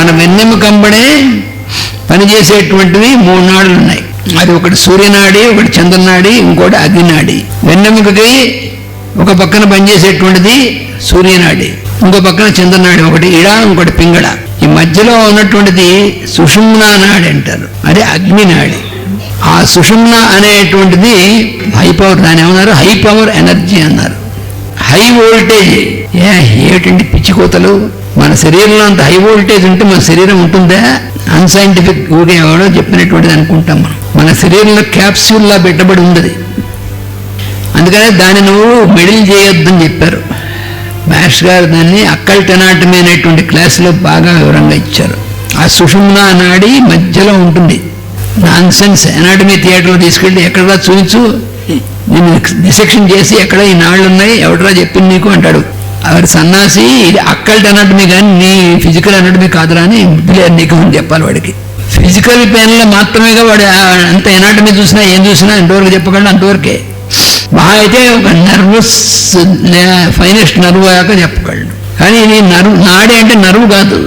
మన వెన్నెముకంబడే పనిచేసేటువంటివి 3 నాడులు ఉన్నాయి. అది ఒకటి సూర్యనాడి, ఒకటి చంద్రనాడి, ఇంకోటి అగ్నినాడి. వెన్నెముకకి ఒక పక్కన పనిచేసేటువంటిది సూర్యనాడి, ఇంకో పక్కన చంద్రనాడి, ఒకటి ఇడ, ఇంకోటి పింగళ. ఈ మధ్యలో ఉన్నటువంటిది సుషుమ్నా నాడి అంటారు, అది అగ్నినాడి. ఆ సుషుమ్న అనేటువంటిది హై పవర్, దాని ఏమన్నారు, హై పవర్ ఎనర్జీ అన్నారు, హై వోల్టేజ్. ఏమిటండి పిచ్చి కోతలు! మన శరీరంలో అంత హై వోల్టేజ్ ఉంటే మన శరీరం ఉంటుందా? అన్సైంటిఫిక్ ఊగే ఎవడో చెప్పినటువంటిది అనుకుంటాం మనం. మన శరీరంలో క్యాప్సూల్లా పెట్టబడి ఉంది. అందుకనే దాన్ని నువ్వు మెడిల్ చేయొద్దని చెప్పారు మాస్టర్ గారు. దాన్ని అక్కల్ట్ ఎనాటమీ అనేటువంటి క్లాసులో బాగా వివరంగా ఇచ్చారు. ఆ సుషుమ్నా నాడి మధ్యలో ఉంటుంది. నాన్ సెన్స్ ఎనాటమీ థియేటర్లో తీసుకెళ్ళి ఎక్కడరా చూపించు, నేను డిసెక్షన్ చేసి ఎక్కడ ఈ నాళ్ళు ఉన్నాయి, ఎవడరా చెప్పింది నీకు అంటాడు. వారి సన్నాసి, ఇది అక్కల్ట్ ఎనాటమీ కానీ నీ ఫిజికల్ ఎనాటమీ కాదురా అని బుద్ధిలేదు నీకు అని చెప్పాలి వాడికి. ఫిజికల్ పెయిన్లో మాత్రమేగా వాడు అంత ఎనాటమీ చూసినా ఏం చూసినా ఎంతవరకు చెప్పగలడు అంతవరకే. బాగా అయితే ఒక నర్వస్ ఫైనెస్ట్ నర్వ్ అయ్యాక చెప్పగలడు. కానీ ఇది నాడి అంటే నర్వ్ కాదు.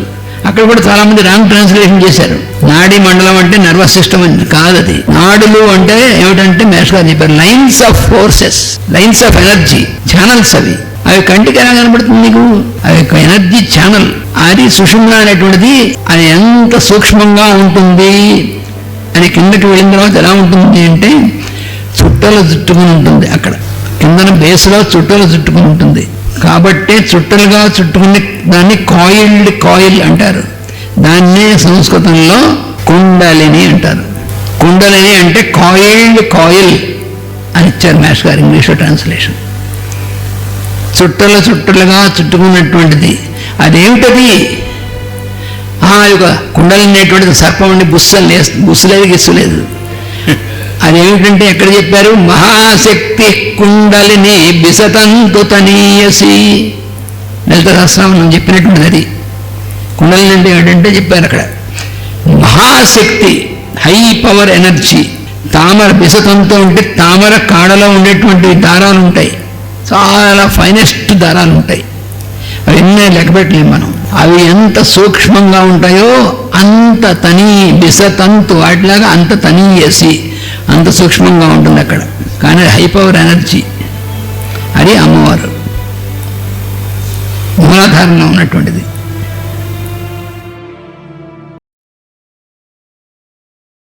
అక్కడ కూడా చాలా మంది రాంగ్ ట్రాన్స్లేషన్ చేశారు. నాడీ మండలం అంటే నర్వస్ సిస్టమ్ అని కాదు. అది నాడులు అంటే ఏమిటంటే మేస్టర్ గారు చెప్పారు, lines of forces, lines of energy, channels. అవి కంటికి ఎలా కనబడుతుంది నీకు? అవి ఒక ఎనర్జీ ఛానల్. అది సుషుమ్న అనేటువంటిది అది ఎంత సూక్ష్మంగా ఉంటుంది అని కిందకి వెళ్ళిన తర్వాత ఎలా ఉంటుంది అంటే చుట్టలు చుట్టుకుని ఉంటుంది. అక్కడ కిందన బేస్లో చుట్టలు చుట్టుకుని ఉంటుంది. కాబట్టి చుట్టలుగా చుట్టుకుని దాన్ని కాయిల్ అంటారు. దాన్నే సంస్కృతంలో కుండలిని అంటారు. కుండలిని అంటే కాయిల్ అని ఇచ్చారు మాస్టర్ గారు ఇంగ్లీష్లో ట్రాన్స్లేషన్. చుట్టలుగా చుట్టుకున్నటువంటిది అదేమిటది? కుండలిని అనేటువంటిది సర్పం అండి, బుస్సులేదు గిస్సులేదు. అదేమిటంటే ఎక్కడ చెప్పారు? మహాశక్తి కుండలిని బిసతంతు తనీయసి. లలిత సహస్రనామం చెప్పినటువంటిది అది. కుండలిని అంటే ఏమిటంటే చెప్పారు అక్కడ మహాశక్తి, హై పవర్ ఎనర్జీ. తామర బిసతంతు అంటే తామర కాడలో ఉండేటువంటి దారాలు ఉంటాయి, చాలా ఫైనెస్ట్ దారాలు ఉంటాయి. అవి ఎన్నో లెక్కపెట్టలేము మనం. అవి ఎంత సూక్ష్మంగా ఉంటాయో అంత బిసతంతు వాటిలాగా అంత తనీయసి, అంత సూక్ష్మంగా ఉంటుంది అక్కడ. కానీ హై పవర్ ఎనర్జీ. అది అమ్మవారు మూలాధారంలో ఉన్నటువంటిది.